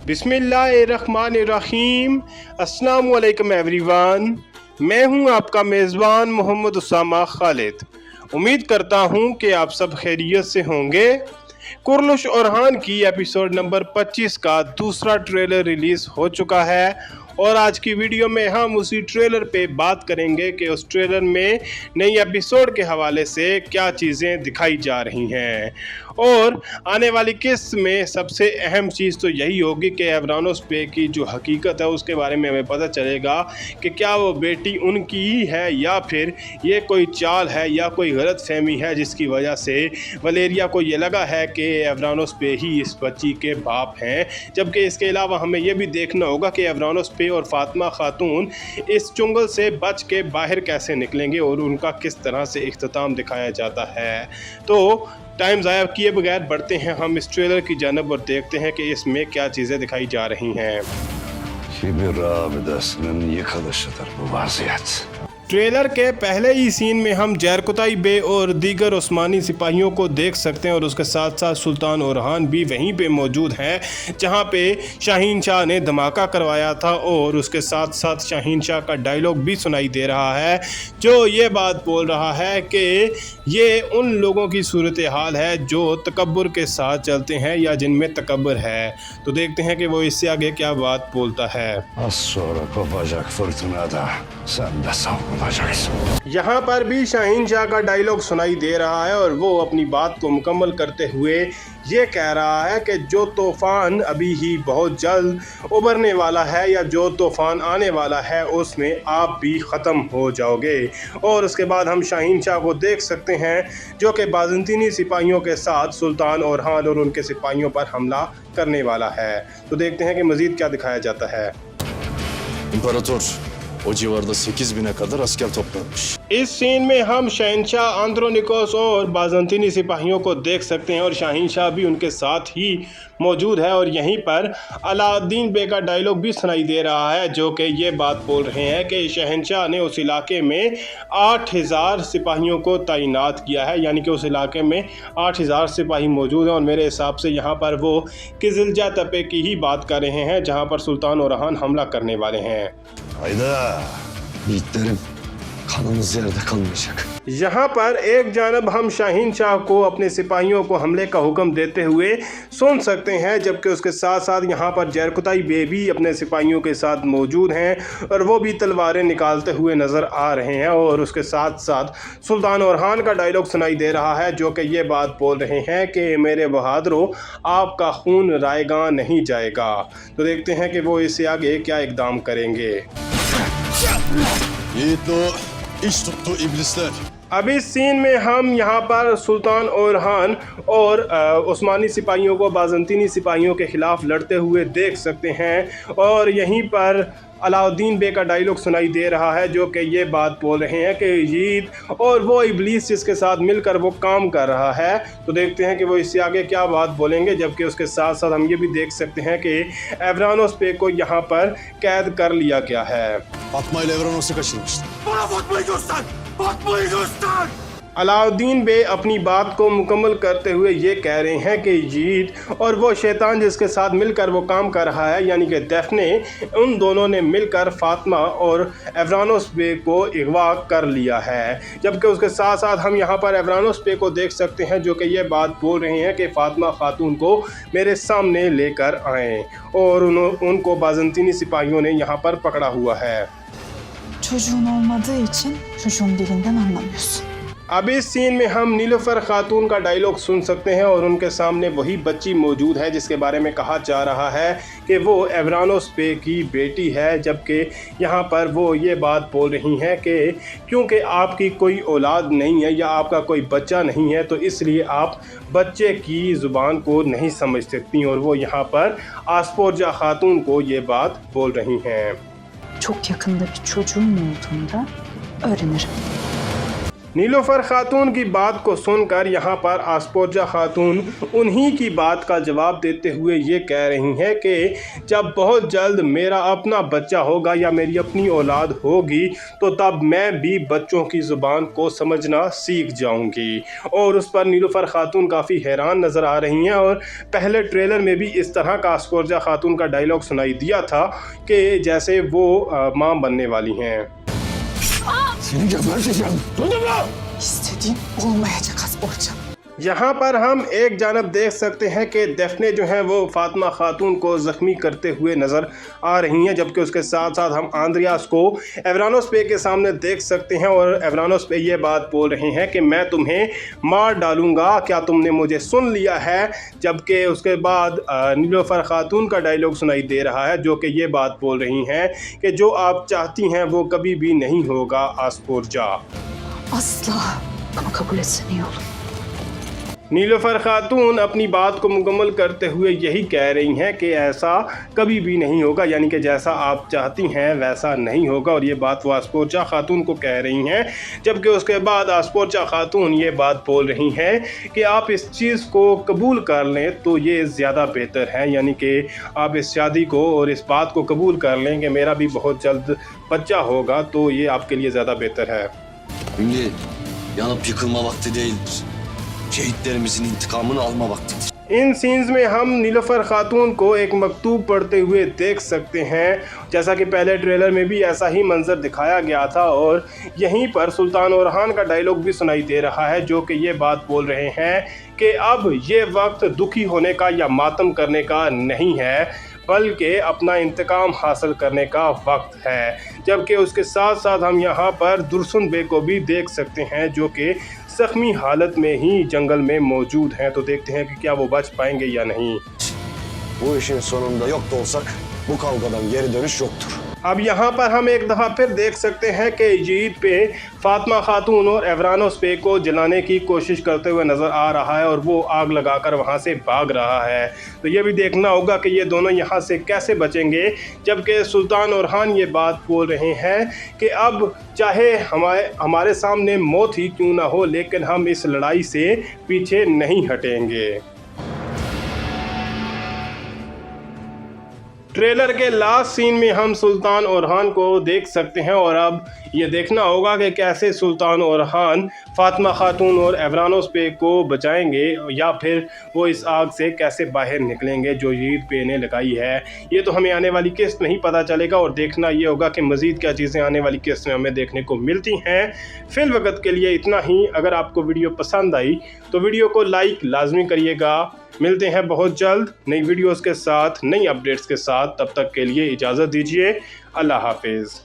बिस्मिल्लाहिर्रहमानिर्रहीम। अस्सलाम वालेकुम एवरीवन। मैं हूं आपका मेज़बान मोहम्मद उसामा खालिद। उम्मीद करता हूं कि आप सब खैरियत से होंगे। कुर्नुश ओरहान की एपिसोड नंबर 25 का दूसरा ट्रेलर रिलीज़ हो चुका है और आज की वीडियो में हम उसी ट्रेलर पे बात करेंगे कि उस ट्रेलर में नई एपिसोड के हवाले से क्या चीज़ें दिखाई जा रही हैं और आने वाली किस्त में सबसे अहम चीज़ तो यही होगी कि एवरानोस पे की जो हकीकत है उसके बारे में हमें पता चलेगा कि क्या वो बेटी उनकी ही है या फिर ये कोई चाल है या कोई गलत फहमी है जिसकी वजह से वलेरिया को ये लगा है कि एवरानोस पे ही इस बच्ची के बाप हैं। जबकि इसके अलावा हमें यह भी देखना होगा कि एवरानोस पे और फातिमा खातून इस चुंगल से बच के बाहर कैसे निकलेंगे और उनका किस तरह से इख्तिताम दिखाया जाता है। तो टाइम ज़ाया किए बगैर बढ़ते हैं हम इस ट्रेलर की जानब और देखते हैं कि इसमें क्या चीज़ें दिखाई जा रही हैं। ट्रेलर के पहले ही सीन में हम जरकुताई बे और दीगर उस्मानी सिपाहियों को देख सकते हैं और उसके साथ साथ सुल्तान ओरहान भी वहीं पे मौजूद हैं जहां पे शाहीन शाह ने धमाका करवाया था और उसके साथ साथ शाहीन शाह का डायलॉग भी सुनाई दे रहा है जो ये बात बोल रहा है कि ये उन लोगों की सूरत हाल है जो तकब्बुर के साथ चलते हैं या जिनमें तकब्बुर है। तो देखते हैं कि वो इससे आगे क्या बात बोलता है। यहाँ पर भी शाहीन शाह का डायलॉग सुनाई दे रहा है और वो अपनी बात को मुकम्मल करते हुए ये कह रहा है कि जो तूफ़ान अभी ही बहुत जल्द उभरने वाला है या जो तूफ़ान आने वाला है उसमें आप भी ख़त्म हो जाओगे। और उसके बाद हम शाहीन शाह को देख सकते हैं जो कि बाज़ंतीनी सिपाहियों के साथ सुल्तान ओरहान और उनके सिपाहियों पर हमला करने वाला है। तो देखते हैं कि मज़ीद क्या दिखाया जाता है। O civarda 8000'e kadar asker toplanmış. इस सीन में हम शहनशाह आंद्रोनिकोस और बाज़ंतीनी सिपाहियों को देख सकते हैं और शाहीन शाह भी उनके साथ ही मौजूद है और यहीं पर अलाउद्दीन बे का डायलॉग भी सुनाई दे रहा है जो कि ये बात बोल रहे हैं कि शहनशाह ने उस इलाके में 8000 सिपाहियों को तैनात किया है, यानी कि उस इलाके में 8000 सिपाही मौजूद हैं और मेरे हिसाब से यहाँ पर वो किज़िलजा तपे की ही बात कर रहे हैं जहाँ पर सुल्तान ओरहान हमला करने वाले हैं। Kanımız yerde kalmayacak. यहाँ पर एक जानब हम शाहीन शाह को अपने सिपाहियों को हमले का हुक्म देते हुए सुन सकते हैं जबकि उसके साथ साथ यहाँ पर जरकुताई बे भी अपने सिपाहियों के साथ मौजूद हैं और वो भी तलवारें निकालते हुए नज़र आ रहे हैं और उसके साथ साथ सुल्तान ओरहान का डायलॉग सुनाई दे रहा है जो कि ये बात बोल रहे हैं कि मेरे बहादुरों आपका खून रायगां नहीं जाएगा। तो देखते हैं कि वो इससे आगे क्या इक़दाम करेंगे। ये तो इश tuttu iblisler. अब इस सीन में हम यहाँ पर सुल्तान ओरहान और उस्मानी सिपाहियों को बाज़ंतीनी सिपाहियों के ख़िलाफ़ लड़ते हुए देख सकते हैं और यहीं पर अलाउद्दीन बे का डायलॉग सुनाई दे रहा है जो कि ये बात बोल रहे हैं कि यजीद और वो इब्लीस जिसके साथ मिलकर वो काम कर रहा है। तो देखते हैं कि वो इससे आगे क्या बात बोलेंगे। जबकि उसके साथ साथ हम ये भी देख सकते हैं कि एवरानोस पे को यहाँ पर कैद कर लिया गया है। Fatma ile Evranos'u kaçırmıştı. Bana Fatma'yı göster! Fatma'yı göster! Alauddin बे अपनी बात को मुकम्मल करते हुए ये कह रहे हैं कि यजीद और वो शैतान जिसके साथ मिलकर वो काम कर रहा है यानी कि डेफने, उन दोनों ने मिलकर फातिमा और एवरानोस बे को अगवा कर लिया है। जबकि उसके साथ साथ हम यहाँ पर एवरानोस बे को देख सकते हैं जो कि ये बात बोल रहे हैं कि फातिमा खातून को मेरे सामने लेकर आएँ और उनको बाज़ंतीनी सिपाहियों ने यहाँ पर पकड़ा हुआ है। Çocuğun olmadığı için çocuğun dilinden anlamıyorsun. अब इस सीन में हम नीलुफर खातून का डायलॉग सुन सकते हैं और उनके सामने वही बच्ची मौजूद है जिसके बारे में कहा जा रहा है कि वो एवरानोस पे की बेटी है। जबकि यहाँ पर वो ये बात बोल रही हैं कि क्योंकि आपकी कोई औलाद नहीं है या आपका कोई बच्चा नहीं है तो इसलिए आप बच्चे की ज़ुबान को नहीं समझ सकती और वो यहाँ पर आसपोरजा खातून को ये बात बोल रही हैं। Çok yakında bir çocuğum olduğunda öğrenirim. Nilofar खातून की बात को सुनकर यहाँ पर आसपोजा खातून उन्हीं की बात का जवाब देते हुए ये कह रही हैं कि जब बहुत जल्द मेरा अपना बच्चा होगा या मेरी अपनी औलाद होगी तो तब मैं भी बच्चों की ज़ुबान को समझना सीख जाऊंगी। और उस पर नीलोफर खातून काफ़ी हैरान नज़र आ रही हैं और पहले ट्रेलर में भी इस तरह का आसपोजा खातून का डायलॉग सुनाई दिया था कि जैसे वो माँ बनने वाली हैं। İstediğin olmayacak Asborca. यहाँ पर हम एक जानब देख सकते हैं कि डेफने जो है वो फातिमा खातून को ज़ख्मी करते हुए नज़र आ रही हैं, जबकि उसके साथ साथ हम आंद्रियास को एवरानोस पे के सामने देख सकते हैं और एवरानोस पे ये बात बोल रहे हैं कि मैं तुम्हें मार डालूंगा, क्या तुमने मुझे सुन लिया है। जबकि उसके बाद नीलोफर खातून का डायलॉग सुनाई दे रहा है जो कि ये बात बोल रही हैं कि जो आप चाहती हैं वो कभी भी नहीं होगा आसपोजा। Asla. Ama kabul etsen iyi olur. Nilofar खातून अपनी बात को मुकम्मल करते हुए यही कह रही हैं कि ऐसा कभी भी नहीं होगा, यानी कि जैसा आप चाहती हैं वैसा नहीं होगा। और ये बात वो आसपोजा खातून को कह रही हैं। जबकि उसके बाद आसपोजा खातून ये बात बोल रही हैं कि आप इस चीज़ को कबूल कर लें तो ये ज़्यादा बेहतर है, यानी कि आप इस शादी को और इस बात को कबूल कर लें कि मेरा भी बहुत जल्द बच्चा होगा, तो ये आपके लिए ज़्यादा बेहतर है। Şimdi yanıp yıkılma vakti değildir. Şehitlerimizin intikamını alma vaktidir. इन सीन्स में हम नीलोफर खातून को एक मकतूब पढ़ते हुए देख सकते हैं, जैसा कि पहले ट्रेलर में भी ऐसा ही मंजर दिखाया गया था। और यहीं पर सुल्तान ओरहान का डायलॉग भी सुनाई दे रहा है जो कि ये बात बोल रहे हैं कि अब ये वक्त दुखी होने का या मातम करने का नहीं है, बल्कि अपना इंतकाम हासिल करने का वक्त है। जबकि उसके साथ साथ हम यहाँ पर दुर्सुन बे को भी देख सकते हैं जो कि ज़ख्मी हालत में ही जंगल में मौजूद हैं। तो देखते हैं कि क्या वो बच पाएंगे या नहीं। Bu işin sonunda yok da olsak bu kavgadan geri dönüş yoktur. अब यहाँ पर हम एक दफ़ा फिर देख सकते हैं कि यजीद पे फातिमा खातून और एवरानोस पे को जलाने की कोशिश करते हुए नज़र आ रहा है और वो आग लगाकर वहाँ से भाग रहा है। तो ये भी देखना होगा कि ये दोनों यहाँ से कैसे बचेंगे। जबकि सुल्तान ओरहान ये बात बोल रहे हैं कि अब चाहे हमारे सामने मौत ही क्यों ना हो, लेकिन हम इस लड़ाई से पीछे नहीं हटेंगे। ट्रेलर के लास्ट सीन में हम सुल्तान ओरहान को देख सकते हैं और अब ये देखना होगा कि कैसे सुल्तान ओरहान फातिमा खातून और एवरानोस पे को बचाएंगे या फिर वो इस आग से कैसे बाहर निकलेंगे जो यजीद पे ने लगाई है। ये तो हमें आने वाली किस्त में ही पता चलेगा और देखना ये होगा कि मज़ीद क्या चीज़ें आने वाली किस्त में हमें देखने को मिलती हैं। फिल वक्त के लिए इतना ही। अगर आपको वीडियो पसंद आई तो वीडियो को लाइक लाजमी करिएगा। मिलते हैं बहुत जल्द नई वीडियोस के साथ, नई अपडेट्स के साथ। तब तक के लिए इजाज़त दीजिए। अल्लाह हाफिज़।